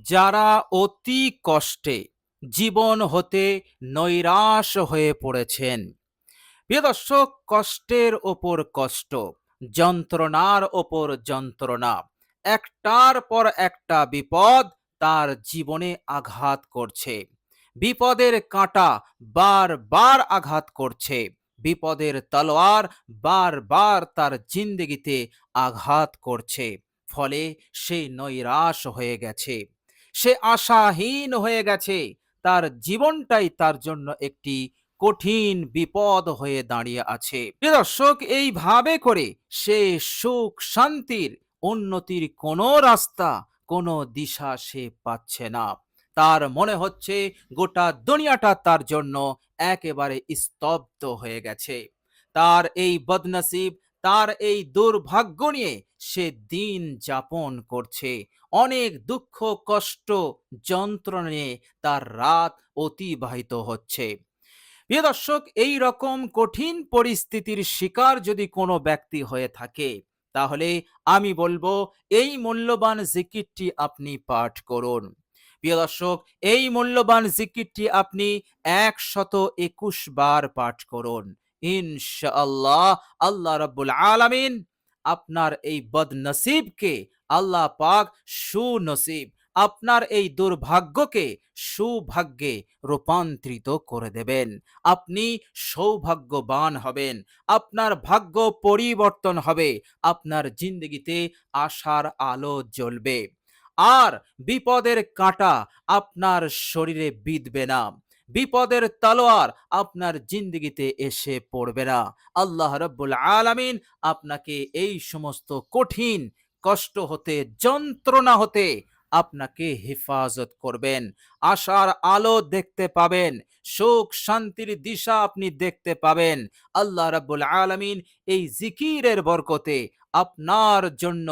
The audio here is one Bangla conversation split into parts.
যারা অতি কষ্টে জীবন হতে নৈরাশ হয়ে পড়েছেন, প্রিয় দর্শক, কষ্টের ওপর কষ্ট, যন্ত্রণার ওপর যন্ত্রণা, একটার পর একটা বিপদ তার জীবনে আঘাত করছে। বিপদের কাঁটা বারবার আঘাত করছে। বিপদের তলোয়ার বারবার তার জিন্দেগিতে আঘাত করছে। ফলে সে নৈরাশ হয়ে গেছে, সে আশাহীন হয়ে গেছে। তার জীবনটাই তার জন্য একটি কঠিন বিপদ হয়ে দাঁড়িয়ে আছে। প্রিয় দর্শক, এইভাবে করে সে সুখ শান্তির উন্নতির কোনো রাস্তা, কোনো দিশা সে পাচ্ছে না। তার মনে হচ্ছে গোটা দুনিয়াটা তার জন্য একেবারে স্তব্ধ হয়ে গেছে। তার এই বদনসিব, তার এই দুর্ভাগ্য নিয়ে সে দিন যাপন করছে। অনেক দুঃখ, কষ্ট, যন্ত্রণা নিয়ে তার রাত অতিবাহিত হচ্ছে। প্রিয় দর্শক, এই রকম কঠিন পরিস্থিতির শিকার যদি কোনো ব্যক্তি হয়ে থাকে, তাহলে আমি বলবো এই মূল্যবান জিকিরটি আপনি পাঠ করুন। প্রিয় দর্শক, এই মূল্যবান জিকিরটি আপনি ১২১ বার পাঠ করুন। ইনশাআল্লাহ আল্লাহ রাব্বুল আলামিন আপনার এই বদনসিবকে আল্লাহ পাক সুনসিব, আপনার এই দুর্ভাগ্যকে সৌভাগ্যে রূপান্তরিত করে দেবেন। আপনি সৌভাগ্যবান হবেন, আপনার ভাগ্য পরিবর্তন হবে, আপনার জিন্দগিতে আশার আলো জ্বলবে, আর বিপদের কাঁটা আপনার শরীরে বিঁধবে না, বিপদের তলোয়ার আপনার জিন্দগিতে এসে পড়বে না। আল্লাহ রাব্বুল আলামিন আপনাকে এই সমস্ত কঠিন কষ্ট হতে, যন্ত্রণা হতে আপনাকে হেফাজত করবেন। আশার আলো দেখতে পাবেন, সুখ শান্তির দিশা আপনি দেখতে পাবেন। আল্লাহ রাব্বুল আলামিন এই জিকিরের বরকতে আপনার জন্য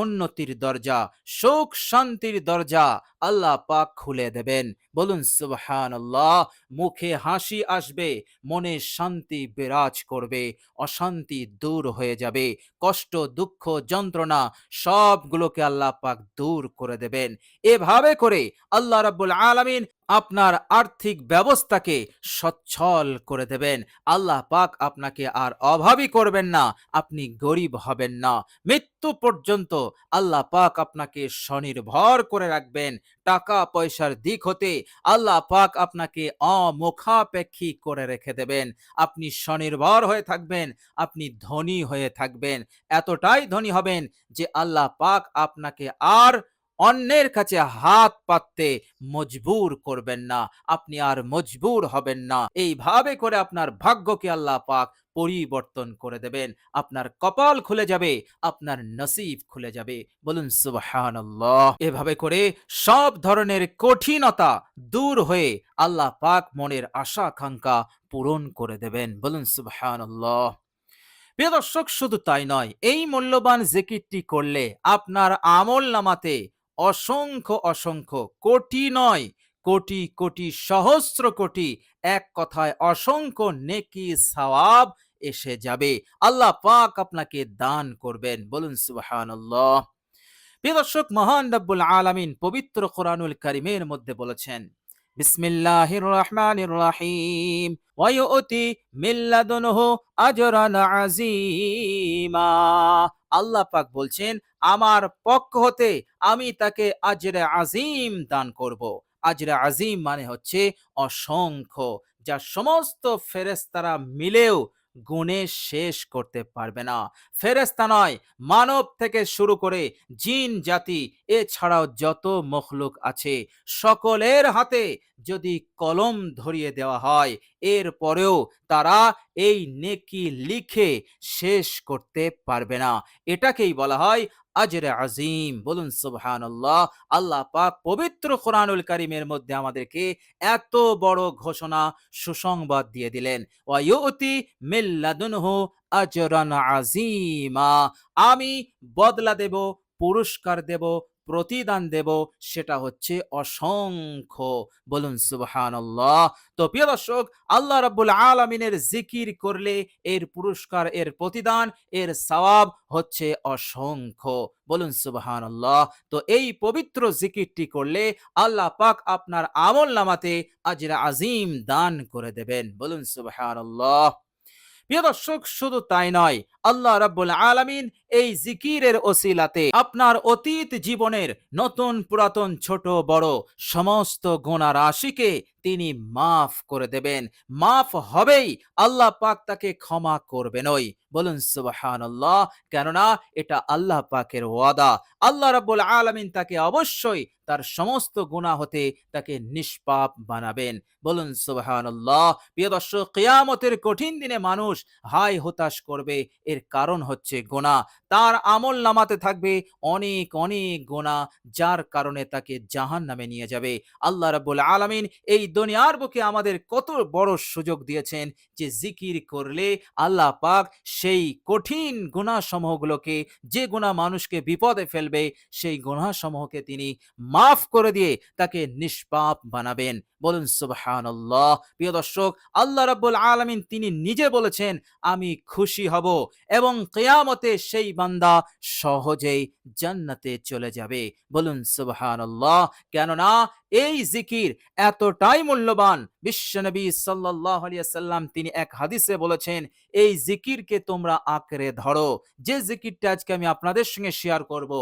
উন্নতির দরজা, সুখ শান্তির দরজা আল্লাহ পাক খুলে দেবেন। বলুন সুবহানাল্লাহ। মুখে হাসি আসবে, মনে শান্তি বিরাজ করবে, অশান্তি দূর হয়ে যাবে, কষ্ট, দুঃখ, যন্ত্রণা সবগুলোকে আল্লাহ পাক দূর করে দেবেন। এভাবে করে আল্লাহ রাব্বুল আলামিন আপনার আর্থিক ব্যবস্থাকে সচ্ছল করে দেবেন। আল্লাহ পাক আপনাকে আর অভাবী করবেন না, আপনি গরিব হবেন না। মৃত্যু পর্যন্ত আল্লাহ পাক আপনাকে স্বনির্ভর করে রাখবেন। টাকা পয়সার দিক হতে আল্লাহ পাক আপনাকে অমুখাপেক্ষী করে রেখে দেবেন। আপনি স্বনির্ভর হয়ে থাকবেন, আপনি ধনী হয়ে থাকবেন। এতটাই ধনী হবেন যে আল্লাহ পাক আপনাকে আর অন্যের কাছে হাত পাততে মজবুর করবেন না, আপনি আর মজবুর হবেন না। এইভাবে করে আপনার ভাগ্যকে আল্লাহ পাক পরিবর্তন করে দেবেন। আপনার কপাল খুলে যাবে, আপনার নসিব খুলে যাবে। বলুন সুবহানাল্লাহ। এভাবে করে সব ধরনের কঠিনতা দূর হয়ে আল্লাহ পাক মনের আশা আকাঙ্ক্ষা পূরণ করে দেবেন। বলুন সুবহানাল্লাহ। প্রিয় দর্শক, শুধু তাই নয়, এই মূল্যবান জিকিরটি করলে আপনার আমল নামাতে অসংখ্য অসংখ্য, কোটি নয়, কোটি কোটি, সহস্র কোটি, এক কথায় অসংখ্য নেকি সওয়াব এসে যাবে। আল্লাহ পাক আপনাকে দান করবেন। বলুন সুবহানাল্লাহ। প্রিয় দর্শক, মহান রব্বুল আলামিন পবিত্র কোরআনুল কারীমের মধ্যে বলেছেন, বিসমিল্লাহির রহমানির রহিম, ওয়া ইউতি মিন লাদুনহু আজরান আযীমা। আল্লাহ পাক বলছেন, আমার পক্ষ হতে আমি তাকে আজরে আজিম দান করব। আজরে আজিম মানে হচ্ছে অসংখ্য, যা সমস্ত ফেরেশতারা মিলেও গুণে শেষ করতে পারবে না। ফেরেশতা নয়, মানব থেকে শুরু করে জিন জাতি, এছাড়াও যত মখলুক আছে, সকলের হাতে যদি কলম ধরিয়ে দেওয়া হয়, এর পরেও তারা এই নেকি লিখে শেষ করতে পারবে না। এটাকেই বলা হয় আজরে আজিম। বলুন সুবহানাল্লাহ। আল্লাহ পাক পবিত্র কোরআনুল কারীমের মধ্যে আমাদেরকে এত বড় ঘোষণা, সুসংবাদ দিয়ে দিলেন, ওয়া ইউতি মিন লাদুনহু আজরান আজিমা। আমি বদলা দেব, পুরস্কার দেব প্রতিদান দেব সেটা হচ্ছে অসংখ্য। বলুন সুবহানাল্লাহ। তো প্রিয় দর্শক, আল্লাহ রাব্বুল আলামিনের জিকির করলে এর পুরস্কার, এর প্রতিদান, এর সওয়াব হচ্ছে অসংখ্য। বলুন সুবহানাল্লাহ। তো এই পবিত্র জিকিরটি করলে আল্লাহ পাক আপনার আমলনামাতে আজরে আজিম দান করে দেবেন। বলুন সুবহানাল্লাহ। প্রিয় দর্শক, শুধু তাই নয়, আল্লাহ রাব্বুল আলামিন এই জিকিরের ওসিলাতে আপনার অতীত জীবনের নতুন পুরাতন ছোট বড় সমস্ত গুনাহ রাশিকে তিনি মাফ করে দেবেন। মাফ হবেই, আল্লাহ পাক তাকে ক্ষমা করবেনই। বলুন সুবহানাল্লাহ। কেননা এটা আল্লাহ পাকের ওয়াদা। আল্লাহ রাব্বুল আলামিন তাকে অবশ্যই তার সমস্ত গুনাহ হতে তাকে নিষ্পাপ বানাবেন। বলুন সুবহানাল্লাহ। প্রিয় দর্শক, কিয়ামতের কঠিন দিনে মানুষ হায় হতাশ করবে, এর কারণ হচ্ছে গুনাহ। তার আমল নামাতে থাকবে অনেক অনেক গুনাহ, যার কারণে তাকে জাহান্নামে নিয়ে যাবে। আল্লাহ রাব্বুল আলামিন এই দুনিয়ার বুকে আমাদের কত বড় সুযোগ দিয়েছেন যে জিকির করলে আল্লাহ পাক সেই কঠিন গুনাহ সমূহগুলোকে, যে গুনাহ মানুষকে বিপদে ফেলবে, সেই গুনাহ সমূহকে তিনি মাফ করে দিয়ে তাকে নিষ্পাপ বানাবেন। বলুন সুবহানাল্লাহ। প্রিয় দর্শক, আল্লাহ রাব্বুল আলামিন তিনি নিজে বলেছেন, আমি খুশি হব এবং কিয়ামতে সেই বান্দা সহজেই জান্নাতে চলে যাবে। বলুন সুবহানাল্লাহ। কেননা এই জিকির এতটাই মূল্যবান, বিশ্বনবী সাল্লাল্লাহু আলাইহি ওয়াসাল্লাম তিনি এক হাদিসে বলেছেন, এই জিকিরকে তোমরা আঁকড়ে ধরো। যে জিকিরটা আজকে আমি আপনাদের সঙ্গে শেয়ার করব,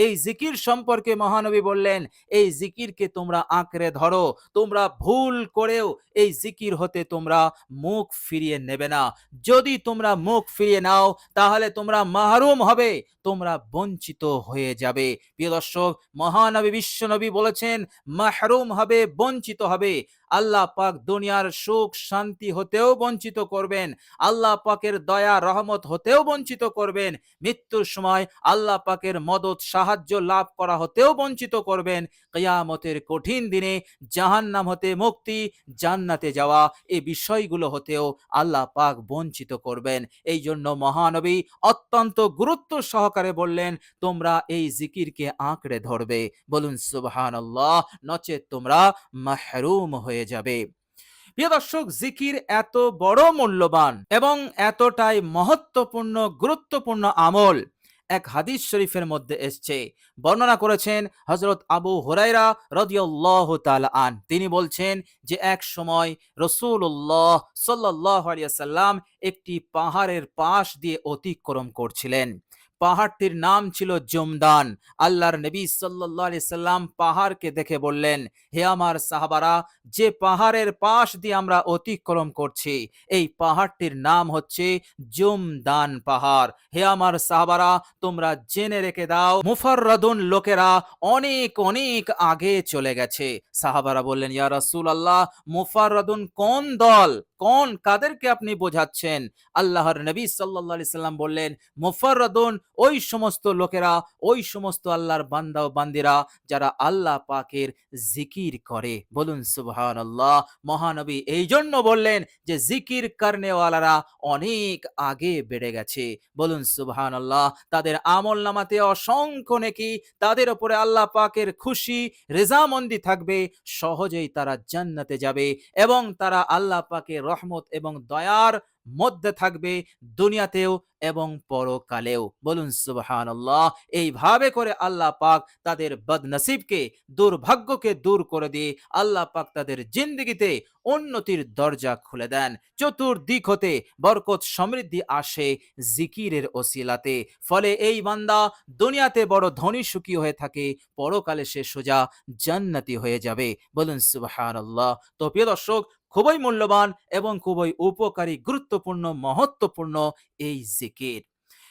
এই জিকির সম্পর্কে মহানবী বললেন, এই জিকিরকে তোমরা আঁকড়ে ধরো। তোমরা ভুল করেও এই জিকির হতে তোমরা মুখ ফিরিয়ে নেবে না। যদি তোমরা মুখ ফিরিয়ে নাও তাহলে তোমরা মাহরুম হবে, তোমরা বঞ্চিত হয়ে যাবে। প্রিয় দর্শক, মহানবী বিশ্বনবী বলেছেন, মাহরুম হবে, বঞ্চিত হবে। আল্লাহ পাক দুনিয়ার সুখ শান্তি হতেও বঞ্চিত করবেন, আল্লাহ পাকের দয়া রহমত হতেও বঞ্চিত করবেন, মৃত্যুর সময় আল্লাহ পাকের মদত সাহায্য লাভ করা হতেও বঞ্চিত করবেন। কিয়ামতের কঠিন দিনে জাহান্নাম হতে মুক্তি, জান্নাতে যাওয়া, এই বিষয়গুলো হতেও আল্লাহ পাক বঞ্চিত করবেন। এই জন্য মহানবী অত্যন্ত গুরুত্ব সহকারে বললেন, তোমরা এই জিকিরকে আঁকড়ে ধরবে। বলুন সুবহানাল্লাহ, নচেত তোমরা মাহরুম হয়ে যাবে। প্রিয় দর্শক, জিকির এত বড় মূল্যবান এবং এতটাই মহত্বপূর্ণ গুরুত্বপূর্ণ আমল, এক হাদিস শরীফের মধ্যে এসছে। বর্ণনা করেছেন হযরত আবু হুরায়রা রাদিয়াল্লাহু তাআলা আন। তিনি বলছেন যে এক সময় রাসূলুল্লাহ সাল্লাল্লাহু আলাইহি ওয়াসাল্লাম একটি পাহাড়ের পাশ দিয়ে অতিক্রম করছিলেন। পাহাড়টির নাম ছিল জমদান। আল্লাহর নবী সাল্লাল্লাহু আলাইহি সাল্লাম পাহাড়কে দেখে বললেন, হে আমার সাহাবারা, যে পাহাড়ের পাশ দিয়ে আমরা অতিক্রম করছি, এই পাহাড়টির নাম হচ্ছে জমদান পাহাড়। হে আমার সাহাবারা, তোমরা জেনে রেখে দাও, মুফাররাদুন লোকেরা অনেক অনেক আগে চলে গেছে। সাহাবারা বললেন, ইয়া রাসূলুল্লাহ, মুফাররাদুন কোন দল, কোন, কাদেরকে আপনি বোঝাচ্ছেন? আল্লাহর নবী সাল্লাল্লাহু আলাইহি সাল্লাম বললেন, মুফাররাদুন ওই সমস্ত লোকেরা, ওই সমস্ত আল্লাহর বান্দা ও বান্দিরা যারা আল্লাহ পাকের জিকির করে। বলুন সুবহানাল্লাহ। মহানবী এই জন্য বললেন যে জিকির করনেওয়ালারা অনেক আগে বেড়ে গেছে। বলুন সুবহানাল্লাহ। তাদের আমল নামাতে অসংখ্য নেকি, তাদের উপরে আল্লাহ পাকের খুশি রেজামন্দি থাকবে, সহজেই তারা জান্নাতে যাবে এবং তারা আল্লাহ পাকের রহমত এবং দয়ার মধ্যে থাকবে, দুনিয়াতেও এবং পরকালেও। বলুন সুবহানাল্লাহ। এইভাবে করে আল্লাহ পাক তাদের বদনসিবকে, দুর্ভাগ্যকে দূর করে দিয়ে আল্লাহ পাক তাদের জিন্দেগিতে উন্নতির দরজা খুলে দেন। চতুর্দিক হতে বরকত সমৃদ্ধি আসে জিকিরের ওসিলাতে। ফলে এই বান্দা দুনিয়াতে বড় ধনী সুখী হয়ে থাকে, পরকালে সে সোজা জান্নাতি হয়ে যাবে। বলুন সুবহানাল্লাহ। তো প্রিয় দর্শক, খুবই মূল্যবান এবং খুবই উপকারী, গুরুত্বপূর্ণ, মহত্বপূর্ণ এই জিকির।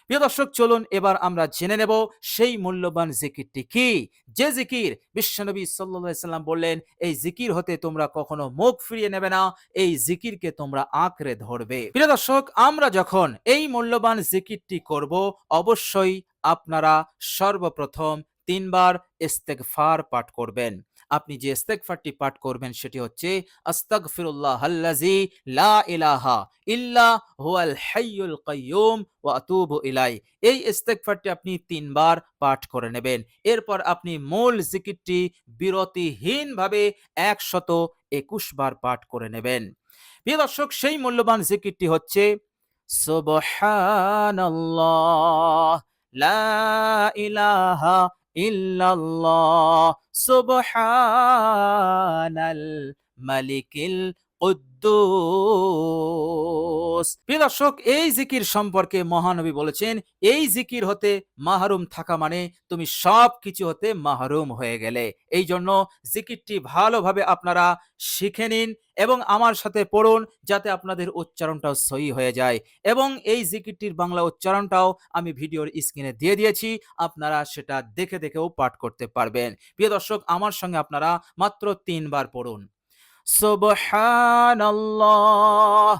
প্রিয় দর্শক, চলুন এবার আমরা জেনে নেব সেই মূল্যবান জিকিরটি কি, যে জিকির বিশ্বনবী সাল্লাল্লাহু আলাইহি সাল্লাম বললেন, এই জিকির হতে তোমরা কখনো মুখ ফিরিয়ে নেবে না, এই জিকিরকে তোমরা আঁকড়ে ধরবে। প্রিয় দর্শক, আমরা যখন এই মূল্যবান জিকিরটি করব, অবশ্যই আপনারা সর্বপ্রথম তিনবার ইস্তেগফার পাঠ করবেন। আপনি যে ইস্তেগফারটি পাঠ করবেন সেটি হচ্ছে আস্তাগফিরুল্লাহ আল্লাযী লা ইলাহা ইল্লা হুয়াল হাইয়ুল কাইয়্যুম ওয়া আতুবু ইলাই। এই ইস্তেগফারটি আপনি তিনবার পাঠ করে নেবেন। এরপর আপনি মূল জিকিরটি বিরতিহীনভাবে ১২১ বার পাঠ করে নেবেন। প্রিয় দর্শক, সেই মূল্যবান জিকিরটি হচ্ছে সুবহানাল্লাহ, লা ইলাহা ইল্লাল্লাহ, সুবহানাল মালিকিল কুদ্দুস। প্রিয় দর্শক, এই জিকির সম্পর্কে মহানবী বলেছেন, এই জিকির হতে মাহরুম থাকা মানে তুমি সব কিছু হতে মাহরুম হয়ে গেলে। এই জন্য জিকিরটি ভালোভাবে আপনারা শিখে নিন এবং আমার সাথে পড়ুন, যাতে আপনাদের উচ্চারণটাও সহি হয়ে যায়। এবং এই জিকিরটির বাংলা উচ্চারণটাও আমি ভিডিওর স্ক্রিনে দিয়ে দিয়েছি, আপনারা সেটা দেখে দেখেও পাঠ করতে পারবেন। প্রিয় দর্শক, আমার সঙ্গে আপনারা মাত্র ৩ বার পড়ুন। সুবহানাল্লাহ,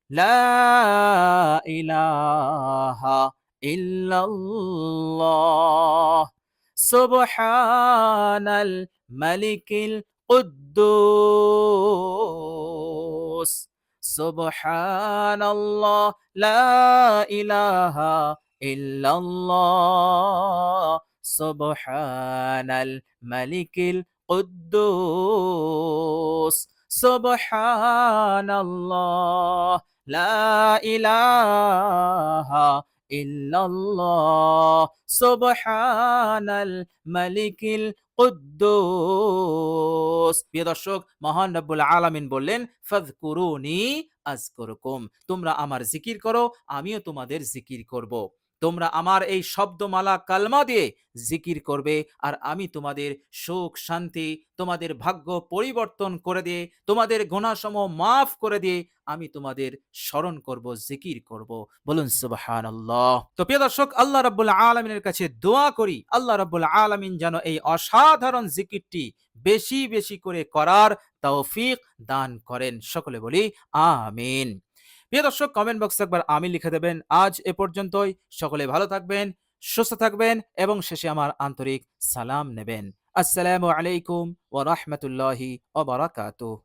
লা ইলাহা ইল্লাল্লাহ, সুবহানাল মালিকিল কুদ্দুস, সুবহানাল্লাহ, লা ইলাহা ইল্লাল্লাহ, সুবহানাল মালিকিল কুদ্দুস, সুবহানাল্লাহ, লা ইলাহা ইল্লাল্লাহ, সুবহানাল মালিকিল কুদ্দুস। প্রিয় দর্শক, মহান রব্বুল আলামিন বললেন, ফাযকুরুনি আযকুরকুম, তোমরা আমার জিকির করো, আমিও তোমাদের জিকির করব। তোমরা আমার এই শব্দমালা কালমা দিয়ে জিকির করবে, আর আমি তোমাদের সুখ শান্তি, তোমাদের ভাগ্য পরিবর্তন করে দিয়ে, তোমাদের গুনাহসমূহ মাফ করে দিয়ে আমি তোমাদের স্মরণ করব, জিকির করব। বলুন সুবহানাল্লাহ। তো প্রিয় দর্শক, আল্লাহ রাব্বুল আলামিনের কাছে দোয়া করি, আল্লাহ রাব্বুল আলামিন যেন এই অসাধারণ জিকিরটি বেশি বেশি করে করার তৌফিক দান করেন। সকলে বলি আমিন। প্রিয় দর্শক, কমেন্ট বক্সে একবার আমিন লিখে দেবেন। আজ এ পর্যন্তই। সকলে ভালো থাকবেন, সুস্থ থাকবেন এবং শেষে আমার আন্তরিক সালাম নেবেন। আসসালামু আলাইকুম ওয়া রাহমাতুল্লাহি ওয়া বারাকাতুহু।